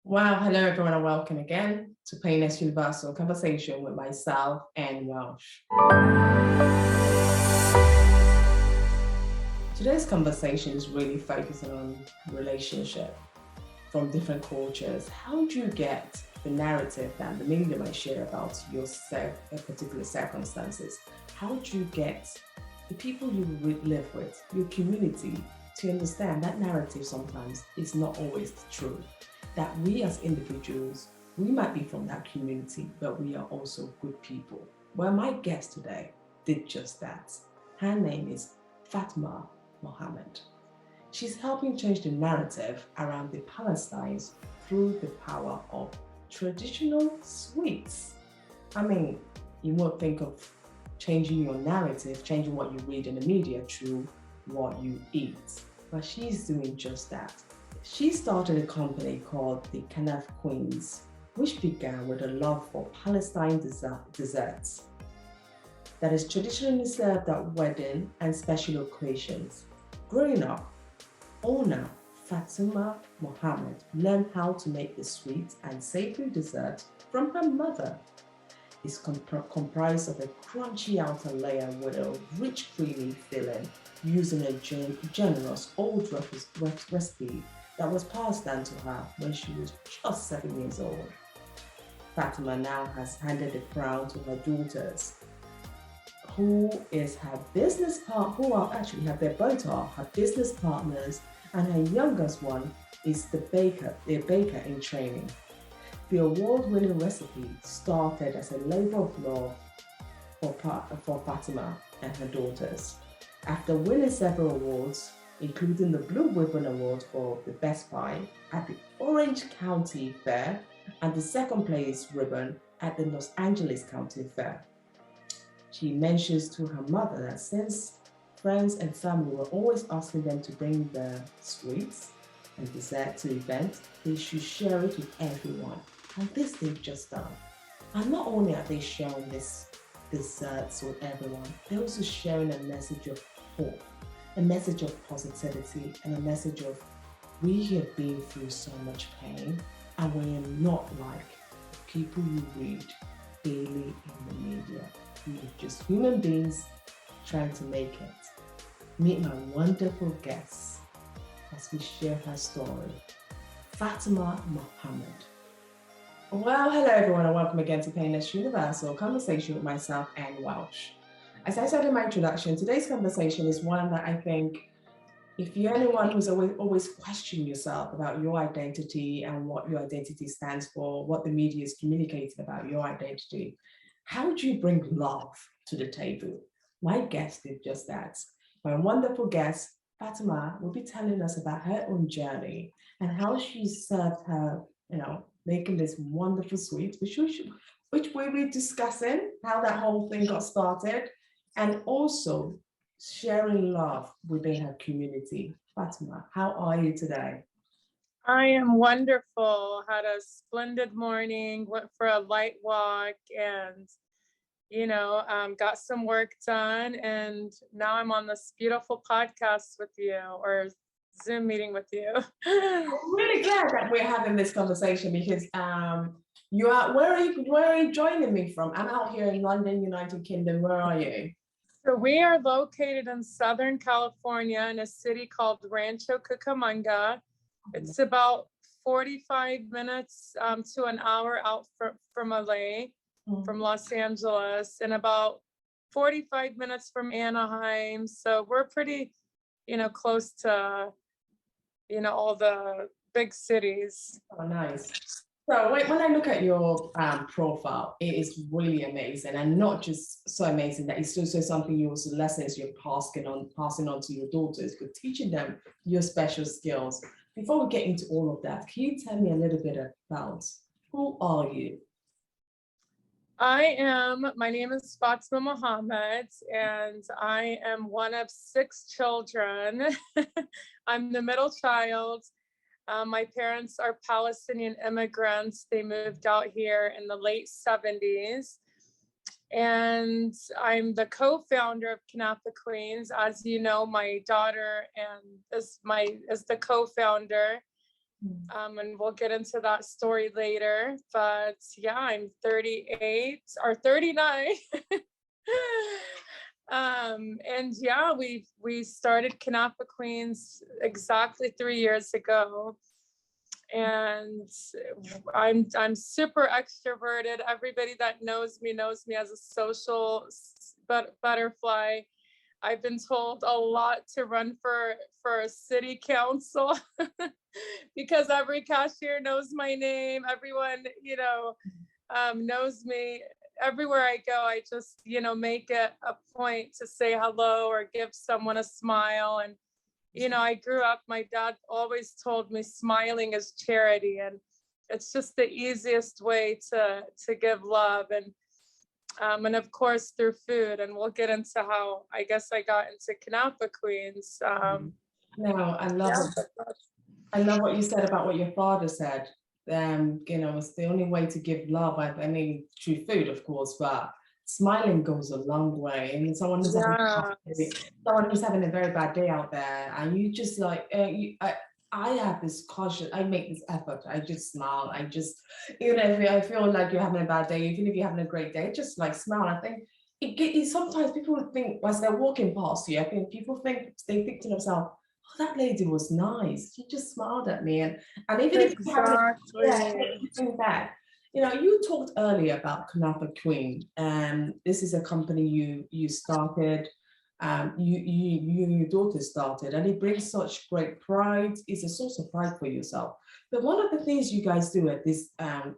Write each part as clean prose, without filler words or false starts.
Wow, hello everyone and welcome again to Painless Universal Conversation with myself and Welsh. Today's conversation is really focusing on relationship from different cultures. How do you get the narrative that the media might share about your particular circumstances? How do you get the people you live with, your community, to understand that narrative sometimes is not always the truth? That we as individuals, we might be from that community, but we are also good people. Well, my guest today did just that. Her name is Fatmah Mohammed. She's helping change the narrative around the Palestinians through the power of traditional sweets. I mean, you won't think of changing your narrative, changing what you read in the media through what you eat, but she's doing just that. She started a company called the Knafeh Queens, which began with a love for Palestine desserts that is traditionally served at weddings and special occasions. Growing up, owner Fatmah Mohammed learned how to make the sweet and savory dessert from her mother. It's comprised of a crunchy outer layer with a rich creamy filling using a generous old recipe that was passed down to her when she was just 7 years old. Fatima now has handed the crown to her daughters, who is her business partner, they're both her business partners, and her youngest one is the baker in training. The award-winning recipe started as a labor of love for Fatima and her daughters. After winning several awards, including the Blue Ribbon Award for the Best Pie at the Orange County Fair and the second place ribbon at the Los Angeles County Fair. She mentions to her mother that since friends and family were always asking them to bring their sweets and dessert to the event, they should share it with everyone. And this they've just done. And not only are they sharing this desserts with everyone, they're also sharing a message of hope, a message of positivity, and a message of we have been through so much pain and we are not like people you read daily in the media. We are just human beings trying to make it. Meet my wonderful guest as we share her story, Fatmah Mohammed. Well, hello everyone and welcome again to Painless Universal Conversation with myself and Welsh. As I said in my introduction, today's conversation is one that I think if you're anyone who's always questioning yourself about your identity and what your identity stands for, what the media is communicating about your identity, how do you bring love to the table? My guest did just that. My wonderful guest, Fatima, will be telling us about her own journey and how she served her, making this wonderful sweet, which we'll be discussing, how that whole thing got started, and also sharing love within her community. Fatima, how are you today? I am wonderful. Had a splendid morning, went for a light walk, and got some work done. And now I'm on this beautiful podcast with you, or Zoom meeting with you. I'm really glad that we're having this conversation because where are you joining me from? I'm out here in London, United Kingdom. Where are you? So we are located in Southern California in a city called Rancho Cucamonga. It's about 45 minutes to an hour out from LA, from Los Angeles, and about 45 minutes from Anaheim. So we're pretty, close to, all the big cities. Oh, nice. So when I look at your profile, it is really amazing, and not just so amazing that it's also something lessons you're passing on to your daughters, but teaching them your special skills. Before we get into all of that, can you tell me a little bit about who are you? My name is Fatmah Mohammed, and I am one of 6 children. I'm the middle child. My parents are Palestinian immigrants. They moved out here in the late 70s. And I'm the co-founder of Knafeh Queens. As you know, my daughter is the co-founder. And we'll get into that story later. But yeah, I'm 38 or 39. And yeah, we started Knafeh Queens exactly 3 years ago. And I'm super extroverted. Everybody that knows me as a social butterfly. I've been told a lot to run for a city council because every cashier knows my name. Everyone, knows me. Everywhere I go, I just, make it a point to say hello or give someone a smile. And, I grew up, my dad always told me smiling is charity. And it's just the easiest way to give love. And of course through food, and we'll get into how I guess I got into Knafeh Queens. No, I love what you said about what your father said. It's the only way to give love. I mean, through food, of course, but smiling goes a long way. And someone who's having a very bad day out there, and you just like, I have this caution. I make this effort. I just smile. I just, even if I feel like you're having a bad day, even if you're having a great day, just like smile. I think sometimes people would think as they're walking past you, I think they think to themselves, oh, that lady was nice. She just smiled at me. And even if you have think that, you talked earlier about Knafeh Queen, and this is a company you started, you and your daughter started, and it brings such great pride. It's a source of pride for yourself. But one of the things you guys do at this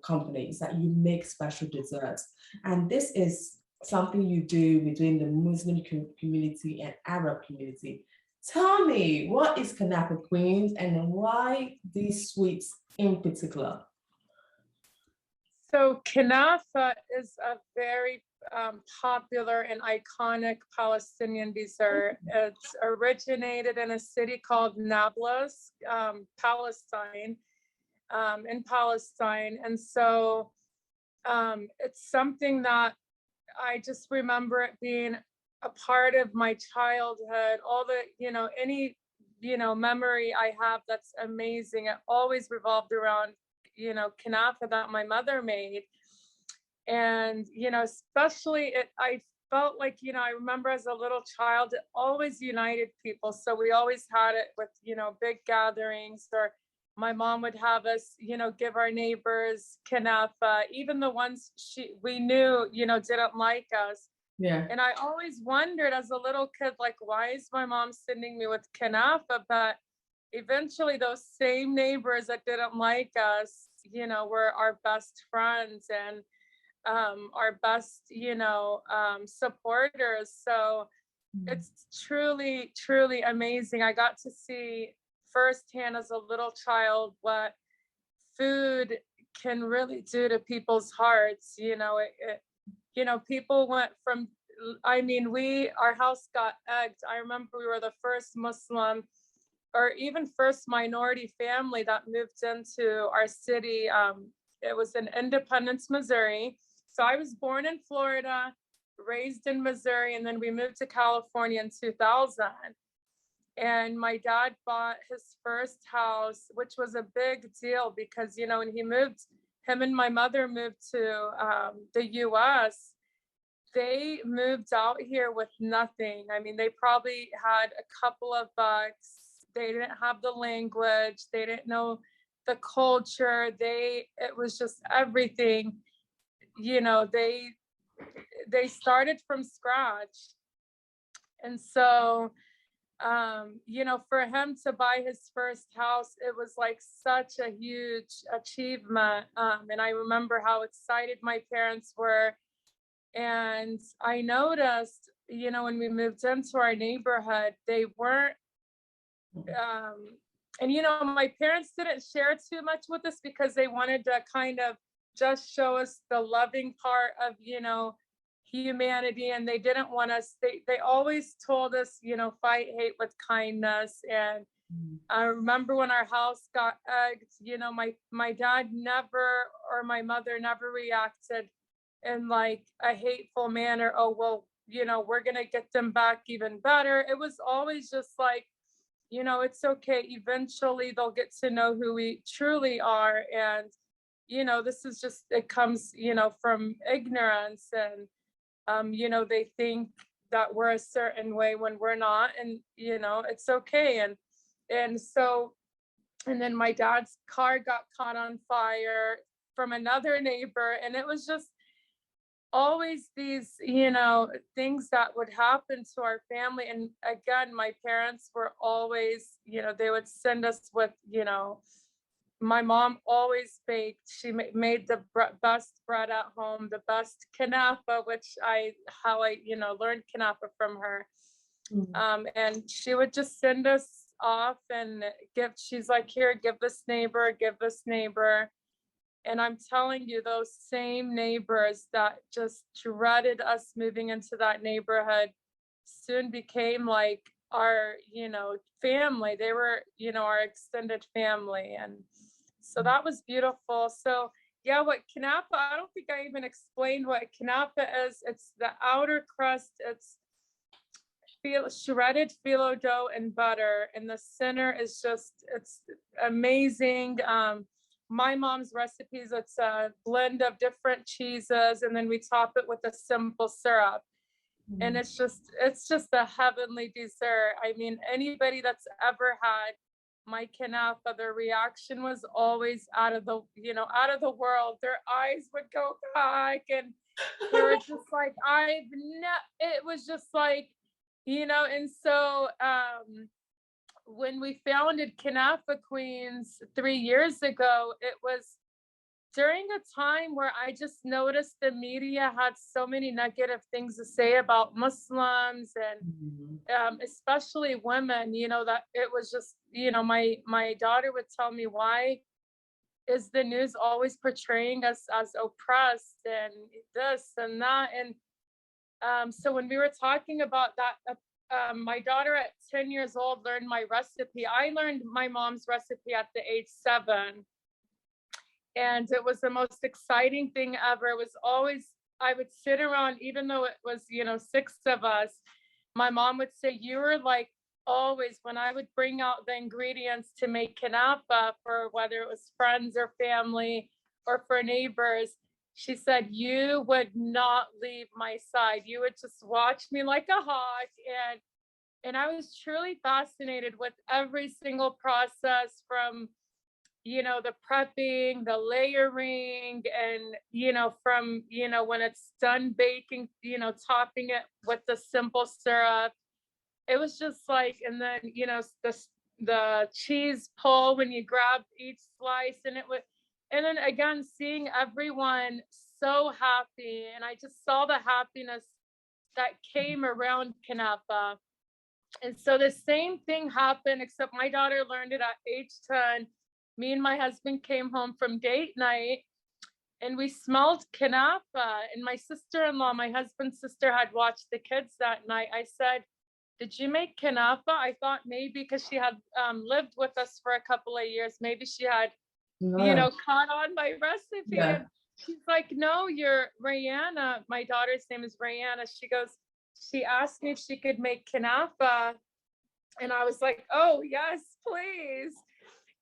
company is that you make special desserts, and this is something you do between the Muslim community and Arab community. Tell me, what is Knafeh Queens and why these sweets in particular? So Knafeh is a very popular and iconic Palestinian dessert. It's originated in a city called Nablus, Palestine, in Palestine. And so it's something that I just remember it being a part of my childhood. All the, any, memory I have that's amazing. It always revolved around, Knafeh that my mother made. And, especially I felt like, I remember as a little child, it always united people. So we always had it with, big gatherings, or my mom would have us, give our neighbors Knafeh, even the ones we knew, didn't like us. Yeah. And I always wondered as a little kid, like, why is my mom sending me with Knafeh? But eventually those same neighbors that didn't like us, were our best friends and our best, supporters. So it's truly, truly amazing. I got to see firsthand as a little child what food can really do to people's hearts. People went from, our house got egged. I remember we were the first Muslim or even first minority family that moved into our city. It was in Independence, Missouri. So I was born in Florida, raised in Missouri, and then we moved to California in 2000. And my dad bought his first house, which was a big deal because, when him and my mother moved to the US, they moved out here with nothing. I mean, they probably had a couple of bucks. They didn't have the language. They didn't know the culture. It was just everything. They started from scratch. And so, for him to buy his first house, it was like such a huge achievement. And I remember how excited my parents were. And I noticed, when we moved into our neighborhood, they weren't, my parents didn't share too much with us because they wanted to kind of just show us the loving part of, humanity. And they didn't want us, they always told us, fight hate with kindness. And I remember when our house got egged, my dad never, or my mother never reacted in like a hateful manner. Oh, well, we're going to get them back even better. It was always just like, you know, it's okay. Eventually they'll get to know who we truly are. And, you know, this is just, it comes, you know, from ignorance. And, you know, they think that we're a certain way when we're not. And, you know, it's okay. And so, and then my dad's car got caught on fire from another neighbor. And it was just always these, you know, things that would happen to our family. And again, my parents were always, you know, they would send us with, you know, my mom always baked. She made the best bread at home, the best Knafeh, which how I, you know, learned Knafeh from her. And she would just send us off and she's like, here, give this neighbor, give this neighbor. And I'm telling you, those same neighbors that just dreaded us moving into that neighborhood soon became like our, you know, family. They were, you know, our extended family. And so that was beautiful. So yeah, what Knafeh, I don't think I even explained what Knafeh is. It's the outer crust. It's shredded phyllo dough and butter. And the center is just, it's amazing. My mom's recipes, it's a blend of different cheeses, and then we top it with a simple syrup. And it's just a heavenly dessert. I mean, anybody that's ever had my Knafeh, their reaction was always out of the world. Their eyes would go back, and they were just like, it was just like, you know. And so when we founded Knafeh Queens 3 years ago, it was during a time where I just noticed the media had so many negative things to say about Muslims and especially women, you know, that it was just, you know, my daughter would tell me, why is the news always portraying us as oppressed and this and that? And so when we were talking about that, my daughter at 10 years old learned my recipe. I learned my mom's recipe at the age 7. And it was the most exciting thing ever. It was always, I would sit around, even though it was, you know, 6 of us, my mom would say, you were like always, when I would bring out the ingredients to make Knafeh for whether it was friends or family or for neighbors, she said, you would not leave my side. You would just watch me like a hawk. And I was truly fascinated with every single process, from, you know, the prepping, the layering, and, you know, from, you know, when it's done baking, you know, topping it with the simple syrup. It was just like, and then, you know, the cheese pull when you grab each slice, and it would, and then again, seeing everyone so happy. And I just saw the happiness that came around Knafeh. And so the same thing happened, except my daughter learned it at age 10. Me and my husband came home from date night, and we smelled Knafeh. And my sister-in-law, my husband's sister, had watched the kids that night. I said, did you make Knafeh? I thought maybe because she had lived with us for a couple of years, maybe she had, you know, caught on my recipe. Yeah. And she's like, no, you're Rihanna. My daughter's name is Rihanna. She goes, she asked me if she could make Knafeh. And I was like, oh, yes, please.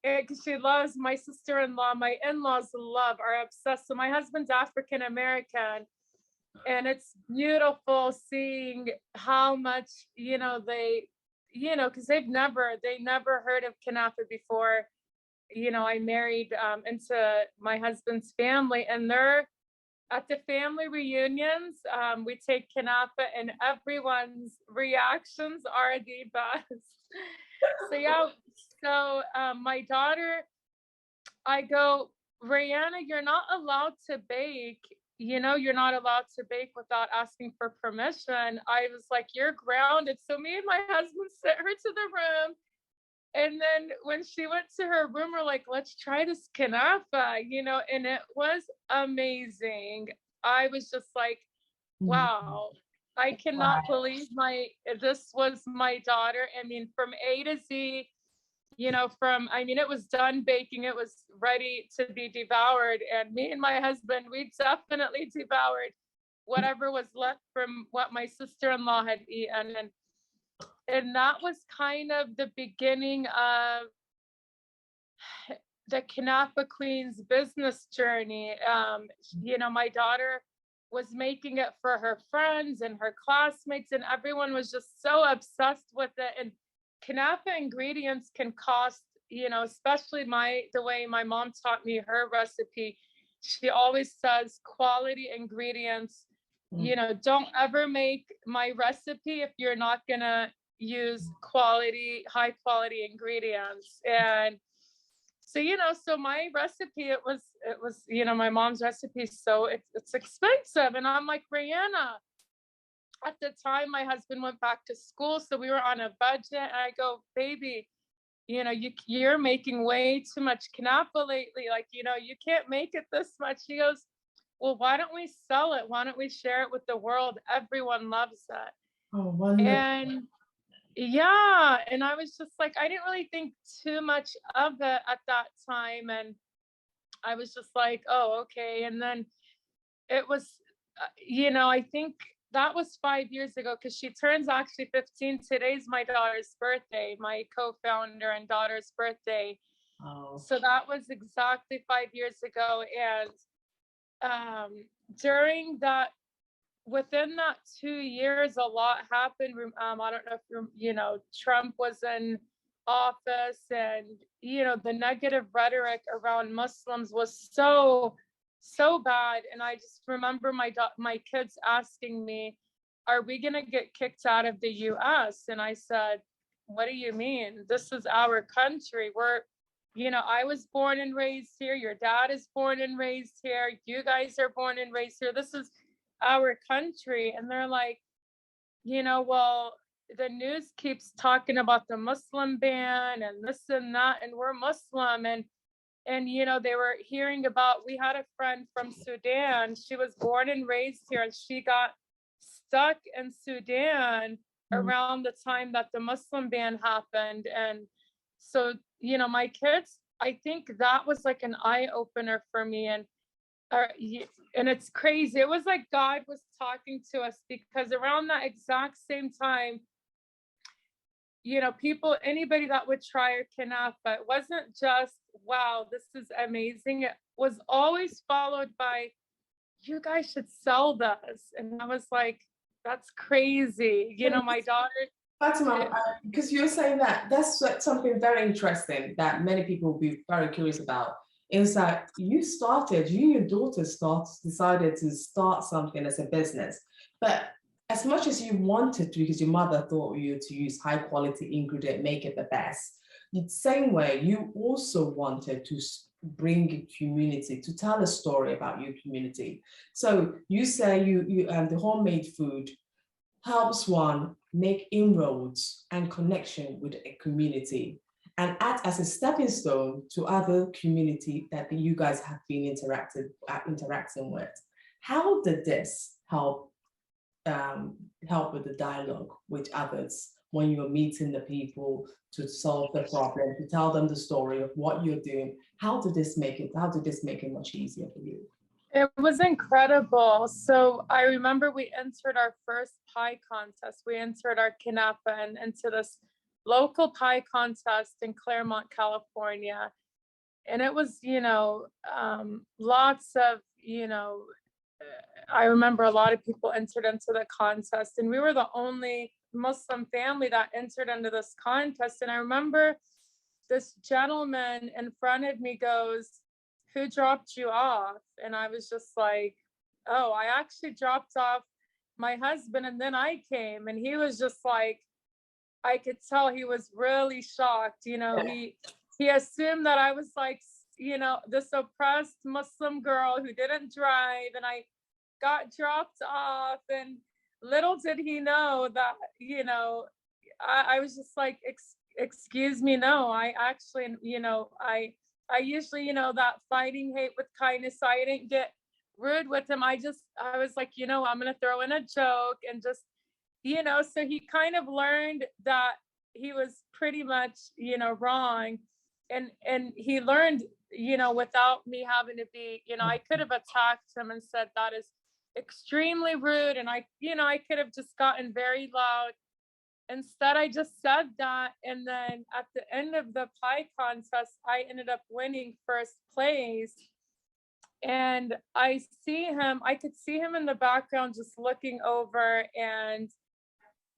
Because she loves my sister-in-law, my in-laws are obsessed. So my husband's African American, and it's beautiful seeing how much, you know, they, you know, because they never heard of Knafeh before, you know, I married into my husband's family, and they're at the family reunions. We take Knafeh, and everyone's reactions are the best. So yeah, so my daughter, I go, Rihanna, you're not allowed to bake. You know, you're not allowed to bake without asking for permission. I was like, you're grounded. So me and my husband sent her to the room. And then when she went to her room, we're like, let's try this Knafeh, you know, and it was amazing. I was just like, wow, I cannot believe this was my daughter. I mean, from A to Z, you know, it was done baking, it was ready to be devoured. And me and my husband, we definitely devoured whatever was left from what my sister-in-law had eaten. and that was kind of the beginning of the Knafeh Queen's business journey. My daughter was making it for her friends and her classmates, and everyone was just so obsessed with it. And Knafeh ingredients can cost, especially the way my mom taught me her recipe. She always says quality ingredients. Don't ever make my recipe if you're not gonna use high quality ingredients. And so my recipe, it was, my mom's recipe. So it's expensive. And I'm like, Brianna, at the time my husband went back to school, so we were on a budget. And I go, baby, you're making way too much Knafeh lately. Like, you can't make it this much. She goes, well, why don't we sell it? Why don't we share it with the world? Everyone loves it. Oh, wonderful. And yeah, and I was just like, I didn't really think too much of it at that time. And I was just like, oh, okay. And then it was, I think that was 5 years ago, because she turns actually 15. Today's my daughter's birthday, my co-founder and daughter's birthday. Oh. So that was exactly 5 years ago. And within that 2 years, a lot happened. I don't know if Trump was in office, and the negative rhetoric around Muslims was so bad. And I just remember my kids asking me, are we gonna get kicked out of the US? And I said, what do you mean? This is our country. I was born and raised here. Your dad is born and raised here. You guys are born and raised here. This is our country. And they're like, well, the news keeps talking about the Muslim ban and this and that, and we're Muslim. And they were hearing about, we had a friend from Sudan. She was born and raised here, and she got stuck in Sudan around the time that the Muslim ban happened. And so, my kids, I think that was like an eye opener for me. And it's crazy. It was like God was talking to us, because around that exact same time, anybody that would try our Knafeh, it wasn't just, wow, this is amazing. It was always followed by, you guys should sell this. And I was like, that's crazy. My daughter. Fatima, because you're saying that's something very interesting that many people will be very curious about, is that you and your daughter decided to start something as a business. But as much as you wanted to, because your mother taught you to use high quality ingredient, make it the best, the same way you also wanted to bring a community, to tell a story about your community. So you say the homemade food helps one make inroads and connection with a community, and act as a stepping stone to other community that you guys have been interacting with. How did this help with the dialogue with others when you're meeting the people to solve the problem, to tell them the story of what you're doing? How did this make it much easier for you? It was incredible. So I remember we entered our first pie contest. We entered our Knafeh into this local pie contest in Claremont, California. And it was, lots of, I remember a lot of people entered into the contest, and we were the only Muslim family that entered into this contest. And I remember this gentleman in front of me goes, who dropped you off? And I was just like, oh, I actually dropped off my husband, and then I came. And he was just like, I could tell he was really shocked. He assumed that I was like, this oppressed Muslim girl who didn't drive, and I got dropped off. And little did he know that, I was just like, excuse me, no, I actually, I usually, that fighting hate with kindness. So I didn't get rude with him. I was like, I'm going to throw in a joke and just, so he kind of learned that he was pretty much, wrong. And he learned, without me having to be, I could have attacked him and said, that is extremely rude. And I could have just gotten very loud instead I just said that, and then at the end of the pie contest, I ended up winning first place. And I could see him in the background just looking over, and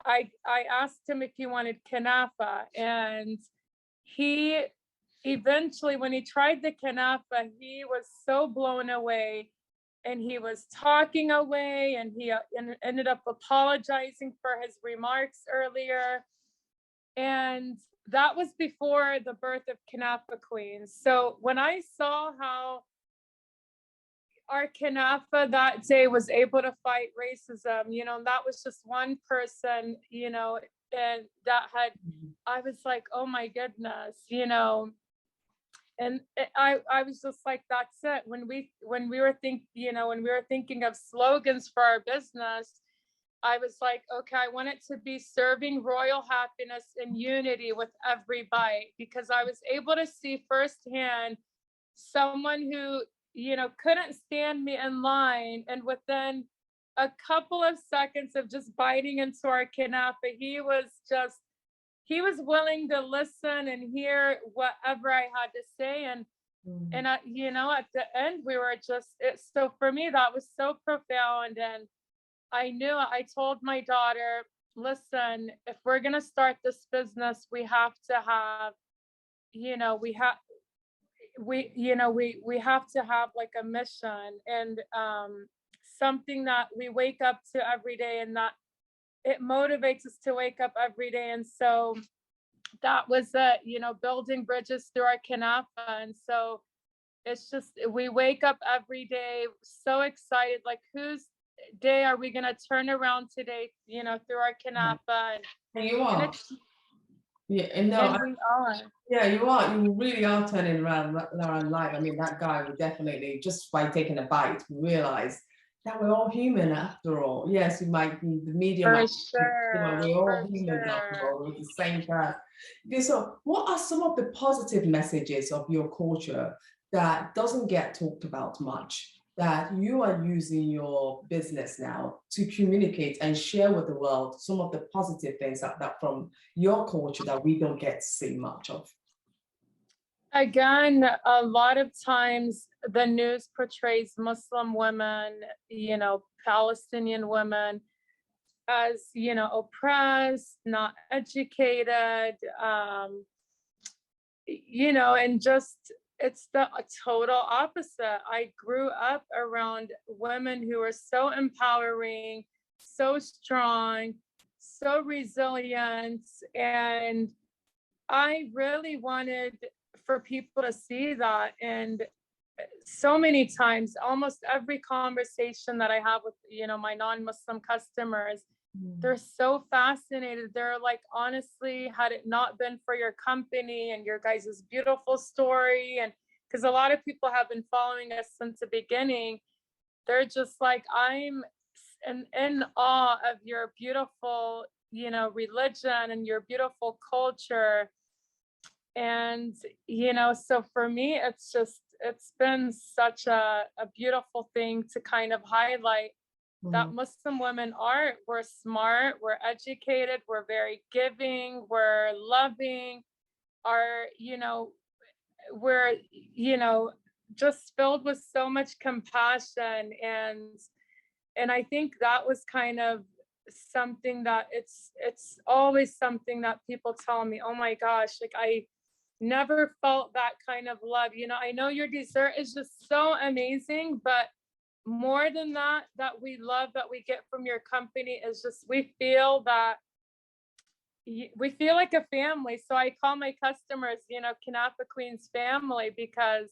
I asked him if he wanted Knafeh, and he eventually, when he tried the Knafeh, he was so blown away, and he was talking away, and he ended up apologizing for his remarks earlier. And that was before the birth of Knafeh Queens. So when I saw how our Knafeh that day was able to fight racism, that was just one person, and that had, I was like, oh my goodness, and I was just like, that's it. When we were thinking of slogans for our business, I was like, okay, I want it to be serving royal happiness and unity with every bite, because I was able to see firsthand someone who, couldn't stand me in line, and within a couple of seconds of just biting into our Knafeh, he was willing to listen and hear whatever I had to say. And at the end, we were so for me, that was so profound. And I told my daughter, listen, if we're going to start this business, we have to have, we have to have like a mission, and something that we wake up to every day, and that it motivates us to wake up every day. And so that was building bridges through our Knafeh. And so it's just, we wake up every day so excited, like, whose day are we going to turn around today, through our Knafeh. And you are. Yeah, and no, and we are. Yeah, you are. You really are turning around life. I mean, that guy would definitely, just by taking a bite, realize that we're all human after all. Yes, you might be the media, For might, sure. we're all For humans after sure. all, with the same path. Okay, so what are some of the positive messages of your culture that doesn't get talked about much, that you are using your business now to communicate and share with the world some of the positive things that from your culture that we don't get to see much of? Again, a lot of times the news portrays Muslim women, Palestinian women as, oppressed, not educated, and just, it's the total opposite. I grew up around women who are so empowering, so strong, so resilient, and I really wanted for people to see that. And so many times, almost every conversation that I have with, my non-Muslim customers, they're so fascinated. They're like, honestly, had it not been for your company and your guys' beautiful story, and because a lot of people have been following us since the beginning, they're just like, I'm in awe of your beautiful, religion and your beautiful culture. And, so for me, it's been such a beautiful thing to kind of highlight that Muslim women we're smart, we're educated, we're very giving, we're loving, we're, just filled with so much compassion. And I think that was kind of something that it's always something that people tell me, oh my gosh, like, I never felt that kind of love. I know your dessert is just so amazing, but more than that we love that we get from your company is just, we feel like a family. So I call my customers, Knafeh Queens family, because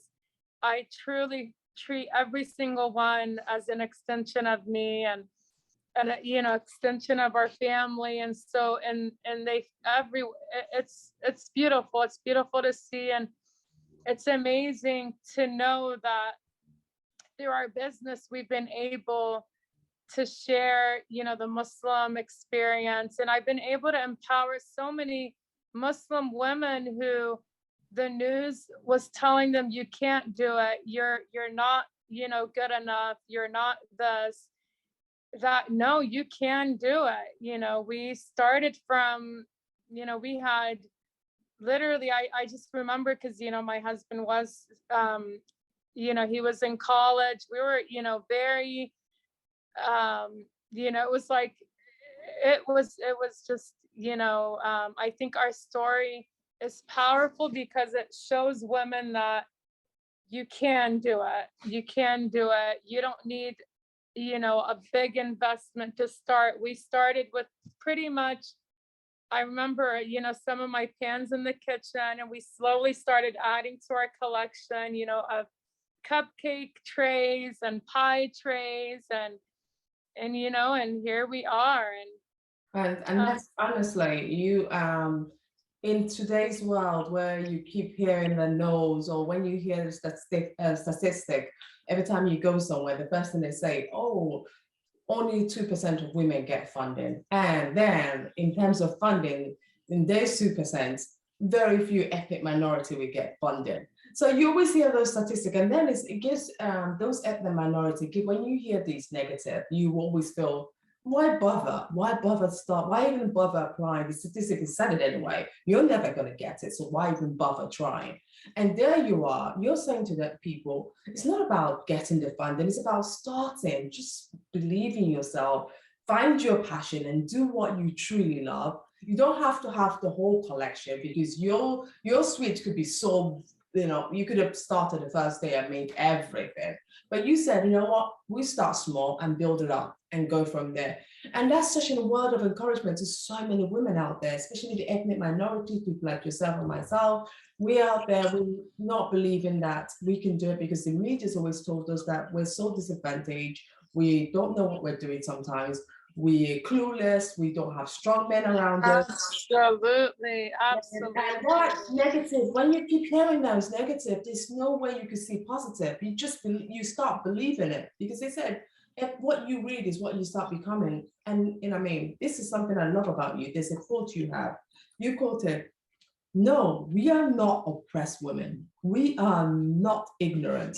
I truly treat every single one as an extension of me, and extension of our family. And so, and it's beautiful. It's beautiful to see. And it's amazing to know that through our business, we've been able to share, the Muslim experience. And I've been able to empower so many Muslim women who the news was telling them, you can't do it. You're not, good enough. You're not this. that no, you can do it. We started from, we had literally, I just remember because, my husband was, he was in college. We were, very, it was like, it was just, I think our story is powerful because it shows women that you can do it. You can do it. You don't need, a big investment to start. We started with pretty much, I remember, some of my pans in the kitchen, and we slowly started adding to our collection, of cupcake trays and pie trays, and here we are. And that's honestly, you in today's world where you keep hearing the no's, or when you hear the statistic, every time you go somewhere, the first thing they say, oh, only 2% of women get funding. And then in terms of funding, in those 2%, very few ethnic minority will get funding. So you always hear those statistics, and then it gives those ethnic minority, when you hear these negative, you always feel, why bother? Why bother start? Why even bother applying? The statistic is said it anyway. You're never going to get it. So why even bother trying? And there you are. You're saying to that people, it's not about getting the funding. It's about starting. Just believe in yourself. Find your passion and do what you truly love. You don't have to have the whole collection, because your switch could be so, you could have started the first day and made everything. But you said, you know what, we start small and build it up and go from there. And that's such a word of encouragement to so many women out there, especially the ethnic minority, people like yourself and myself. We out there, we not believing that we can do it, because the media's always told us that we're so disadvantaged. We don't know what we're doing sometimes. We're clueless. We don't have strong men around us. Absolutely, absolutely. And that negative, when you keep hearing those negative, there's no way you can see positive. You start believing it, because they said, if what you read is what you start becoming. And I mean, this is something I love about you. There's a quote you have. You quoted, no, we are not oppressed women. We are not ignorant,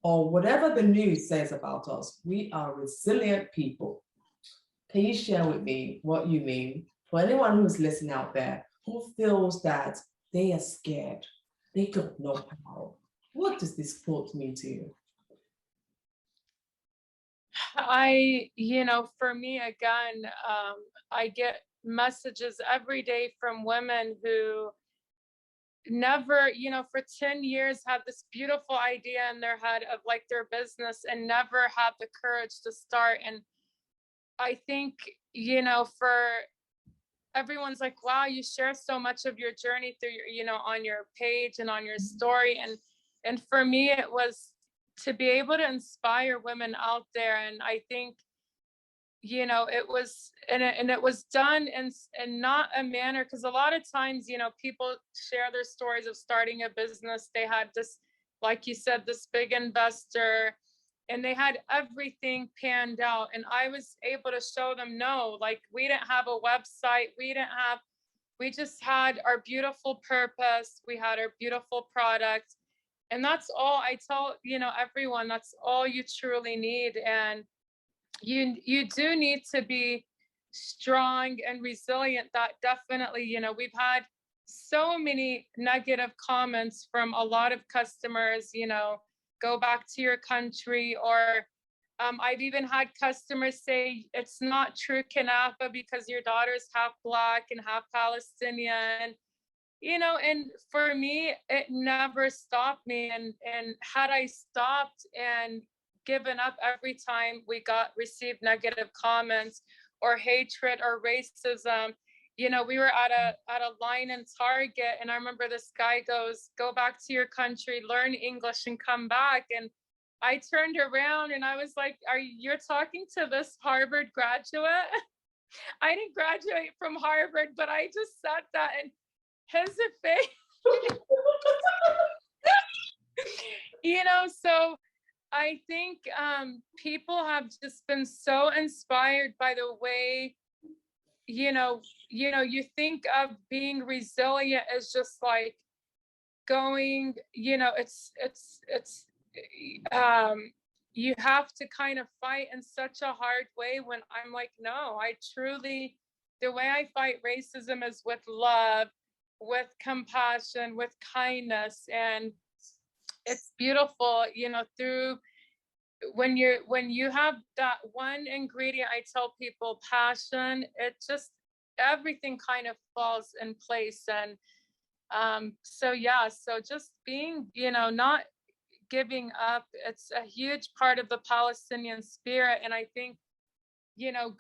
or whatever the news says about us. We are resilient people. Can you share with me what you mean for anyone who's listening out there who feels that they are scared, they don't know how? What does this quote mean to you? For me, again, I get messages every day from women who never, for 10 years had this beautiful idea in their head of like their business and never had the courage to start. And I think, for everyone's like, wow, you share so much of your journey through your, on your page and on your story. And for me, it was to be able to inspire women out there. And I think, it was, and it was done in not a manner, because a lot of times, people share their stories of starting a business. They had this, like you said, this big investor, and they had everything panned out. And I was able to show them, no, like we didn't have a website. We just had our beautiful purpose. We had our beautiful product. And that's all I tell, everyone, that's all you truly need. And you do need to be strong and resilient. That definitely, we've had so many negative comments from a lot of customers, go back to your country, or I've even had customers say it's not true, Knafeh, because your daughter's half Black and half Palestinian. And for me, it never stopped me. And had I stopped and given up every time we received negative comments or hatred or racism, we were at a line in Target, and I remember this guy goes, go back to your country, learn English and come back. And I turned around and I was like, you're talking to this Harvard graduate? I didn't graduate from Harvard, but I just said that, and his face, so I think people have just been so inspired by the way, you think of being resilient as just like going, it's you have to kind of fight in such a hard way, when I'm like, no, I truly, the way I fight racism is with love, with compassion, with kindness. And it's beautiful, you know, through when you have that one ingredient, I tell people, passion, it just, everything kind of falls in place. And so yeah, so just being, you know, not giving up, it's a huge part of the Palestinian spirit. And I think, you know,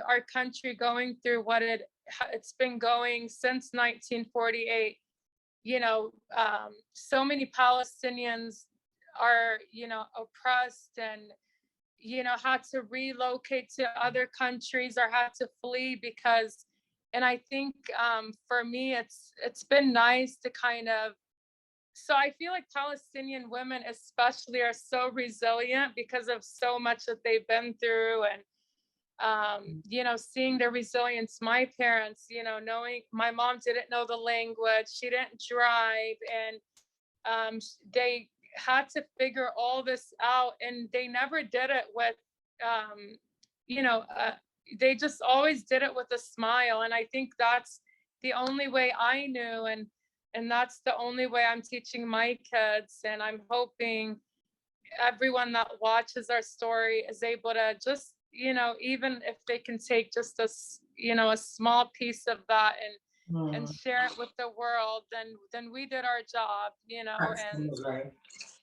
our country going through what it's been going since 1948, you know, so many Palestinians are, you know, oppressed, and, you know, had to relocate to other countries or had to flee because, and I think for me, it's been nice to kind of, so I feel like Palestinian women especially are so resilient because of so much that they've been through. And you know, seeing the resilience, my parents, you know, knowing my mom didn't know the language, she didn't drive, and they had to figure all this out, and they never did it with, you know, they just always did it with a smile. And I think that's the only way I knew, and that's the only way I'm teaching my kids. And I'm hoping everyone that watches our story is able to just, you know, even if they can take just you know, a small piece of that and share it with the world, then we did our job, you know. Absolutely.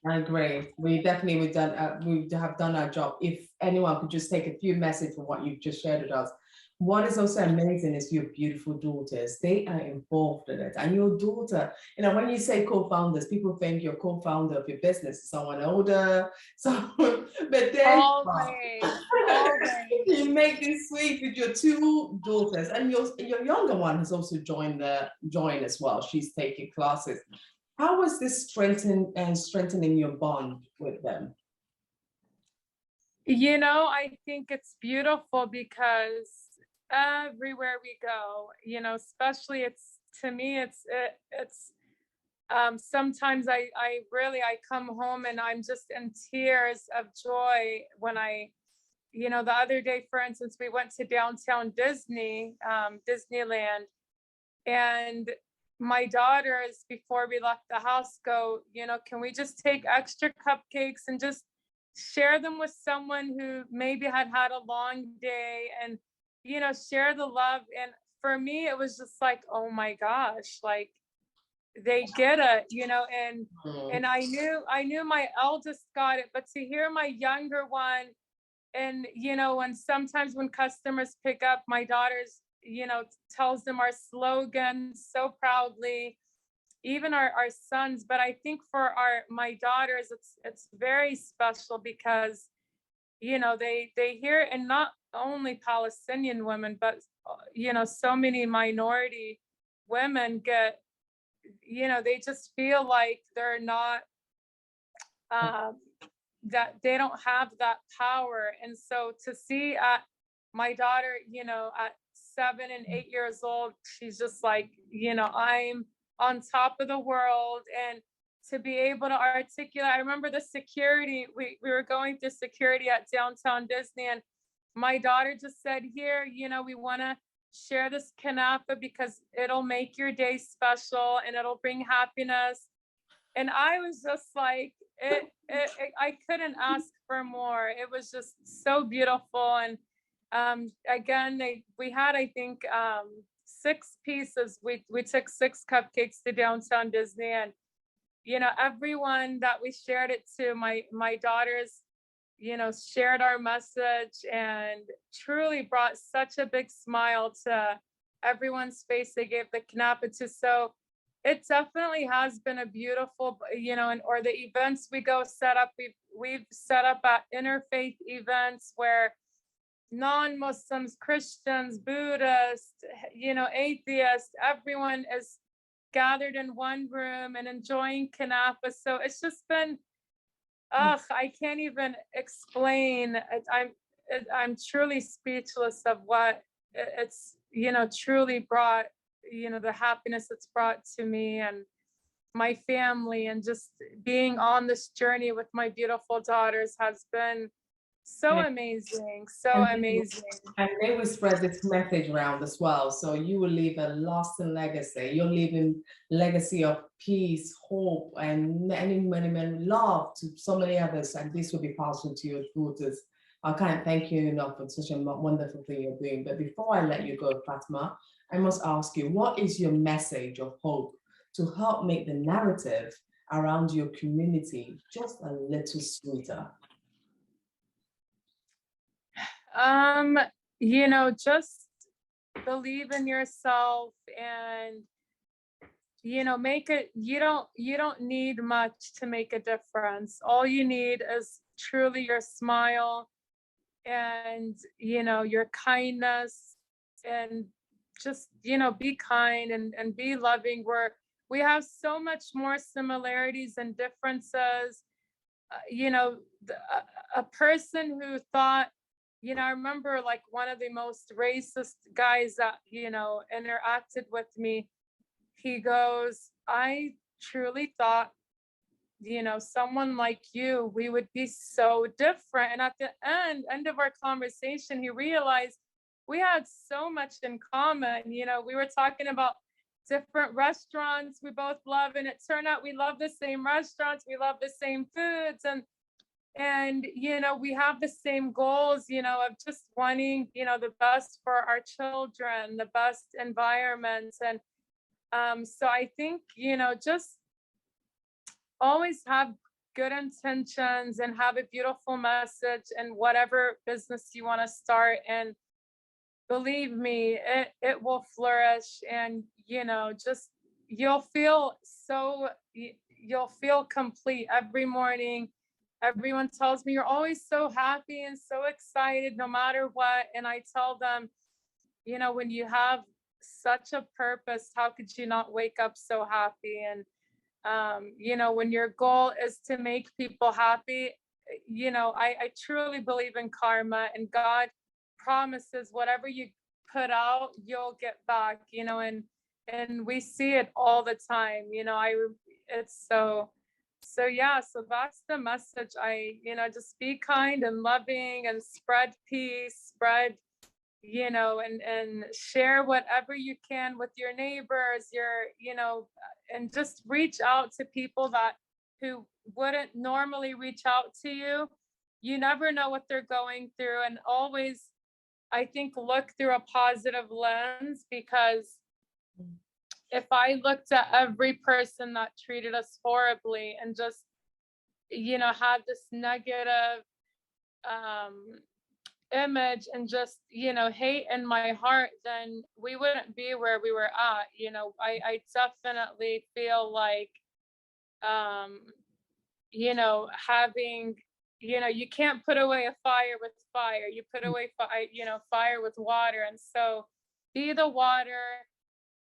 I agree. We have done our job. If anyone could just take a few messages from what you've just shared with us. What is also amazing is your beautiful daughters. They are involved in it. And your daughter, you know, when you say co-founders, people think you're co-founder of your business, someone older, but then Always. you make this sweet with your two daughters, and your younger one has also joined as well. She's taking classes. How was this strengthening your bond with them? You know, I think it's beautiful because everywhere we go, you know, especially to me, it's sometimes I really, I come home and I'm just in tears of joy when you know, the other day, for instance, we went to downtown Disneyland, and my daughters, before we left the house, go, you know, can we just take extra cupcakes and just share them with someone who maybe had a long day, and, you know, share the love. And for me, it was just like, oh my gosh, like, they get it, you know. And I knew my eldest got it, but to hear my younger one, and, you know, and sometimes when customers pick up, my daughters, you know, tells them our slogan so proudly, even our sons. But I think for my daughters, it's very special because, you know, they hear it, and not only Palestinian women, but, you know, so many minority women get, you know, they just feel like they're not, that they don't have that power. And so to see my daughter, you know, at 7 and 8 years old, she's just like, you know, I'm on top of the world. And to be able to articulate, I remember the security, we were going through security at downtown Disney, and my daughter just said, here, you know, we want to share this Knafeh because it'll make your day special and it'll bring happiness. And I was just like, I couldn't ask for more. It was just so beautiful. And again, we had, I think, 6 pieces. We took 6 cupcakes to downtown Disney, and, you know, everyone that we shared it to, my daughters, you know, shared our message and truly brought such a big smile to everyone's face they gave the Knafeh to. So it definitely has been a beautiful, you know, or the events we go set up, we've set up at interfaith events where non-Muslims, Christians, Buddhists, you know, atheists, everyone is gathered in one room and enjoying Knafeh. So it's just been, I can't even explain. I'm truly speechless of what it's, you know, truly brought, you know, the happiness it's brought to me. And my family, and just being on this journey with my beautiful daughters has been so amazing, so amazing. And they will spread this message around as well. So you will leave a lasting legacy. You're leaving legacy of peace, hope, and many love to so many others. And this will be passed on to your daughters. I can't thank you enough for such a wonderful thing you're doing. But before I let you go, Fatmah, I must ask you, what is your message of hope to help make the narrative around your community just a little sweeter? You know, just believe in yourself, and make it, you don't need much to make a difference. All you need is truly your smile, and your kindness, and just be kind and be loving. We have so much more similarities and differences. A person who thought, I remember like one of the most racist guys that interacted with me. He goes, I truly thought, someone like you, we would be so different. And at the end of our conversation, he realized we had so much in common. We were talking about different restaurants we both love, and it turned out we love the same restaurants, we love the same foods, and we have the same goals, of just wanting, the best for our children, the best environments. And so I think, just always have good intentions and have a beautiful message in whatever business you want to start. And believe me, it will flourish. And, just you'll feel complete every morning. Everyone tells me you're always so happy and so excited no matter what. And I tell them, when you have such a purpose, how could you not wake up so happy? And when your goal is to make people happy, I truly believe in karma, and God promises whatever you put out, you'll get back, and we see it all the time. It's so that's the message. Just be kind and loving, and spread peace, spread, and share whatever you can with your neighbors, and just reach out to people who wouldn't normally reach out to you. You never know what they're going through, and always, I think, look through a positive lens, because if I looked at every person that treated us horribly and just, had this negative image and just, hate in my heart, then we wouldn't be where we were at. I definitely feel like, having, you can't put away a fire with fire. You put away, fire with water. And so be the water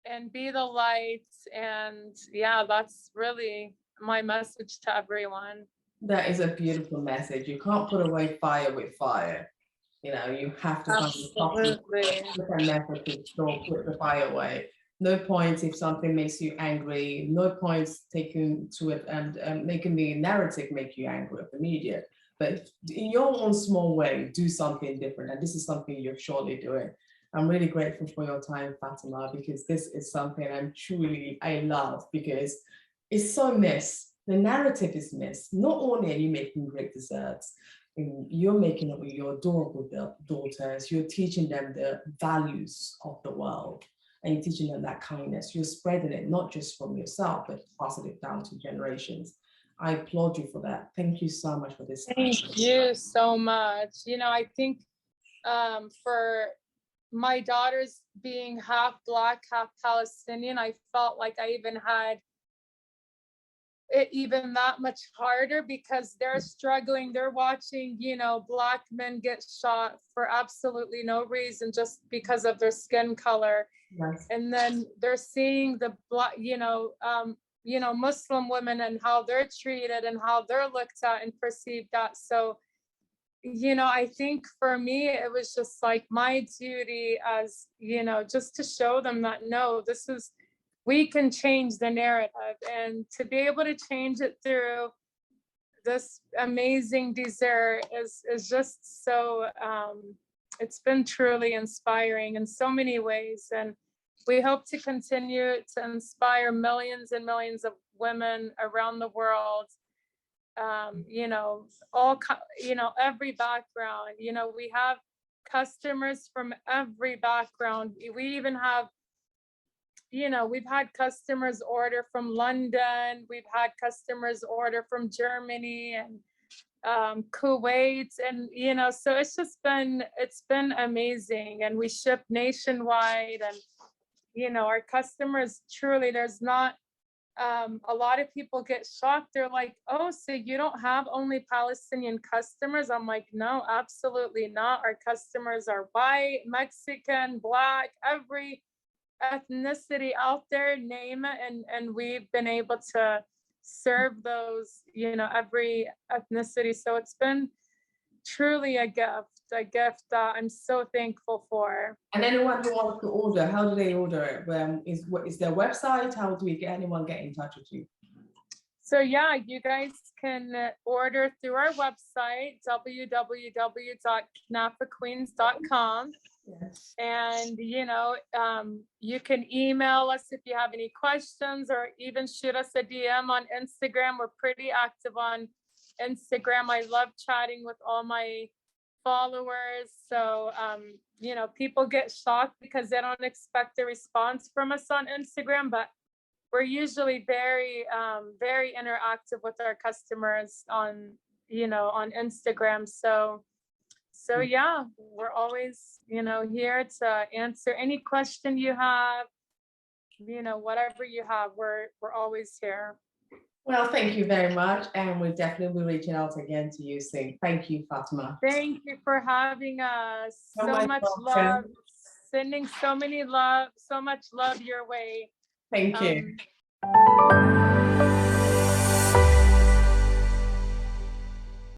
and be the light. And yeah, that's really my message to everyone. That is a beautiful message. You can't put away fire with fire. You have to find different method to put the fire away. No point if something makes you angry. No point taking to it and making the narrative make you angry of the media. But in your own small way, do something different. And this is something you're surely doing. I'm really grateful for your time, Fatmah, because this is something I love, because it's so missed. The narrative is missed. Not only are you making great desserts, you're making it with your adorable daughters, you're teaching them the values of the world, and you're teaching them that kindness. You're spreading it, not just from yourself, but passing it down to generations. I applaud you for that. Thank you so much for this. Thank you so much. I think for my daughters being half Black, half Palestinian, I felt like I even had it even that much harder, because they're struggling. They're watching, Black men get shot for absolutely no reason, just because of their skin color. Yes. And then they're seeing the Black, Muslim women and how they're treated and how they're looked at and perceived at. So, I think for me, it was just like my duty as, just to show them that, no, this is we can change the narrative, and to be able to change it through this amazing dessert is just so, it's been truly inspiring in so many ways. And we hope to continue to inspire millions and millions of women around the world. You know, every background, we have customers from every background. We even have, we've had customers order from London. We've had customers order from Germany and Kuwait, and so it's been amazing. And we ship nationwide, and our customers truly, there's not a lot of people get shocked. They're like, oh, so you don't have only Palestinian customers? I'm like, no, absolutely not. Our customers are white, Mexican, Black, every ethnicity out there, name it, and we've been able to serve those, every ethnicity. So it's been truly a gift that I'm so thankful for. And anyone who wants to order, how do they order it? Is their website? How do we get in touch with you? So yeah, you guys can order through our website, www.knafehqueens.com. Yes. And you can email us if you have any questions, or even shoot us a DM on Instagram. We're pretty active on Instagram. I love chatting with all my followers. So people get shocked because they don't expect a response from us on Instagram, but we're usually very very interactive with our customers on on Instagram. So yeah, we're always here to answer any question you have, whatever you have, we're always here. Well, thank you very much, and we'll definitely be reaching out again to you soon. Thank you, Fatmah. Thank you for having us. So much welcome. love, sending so much love your way. Thank you.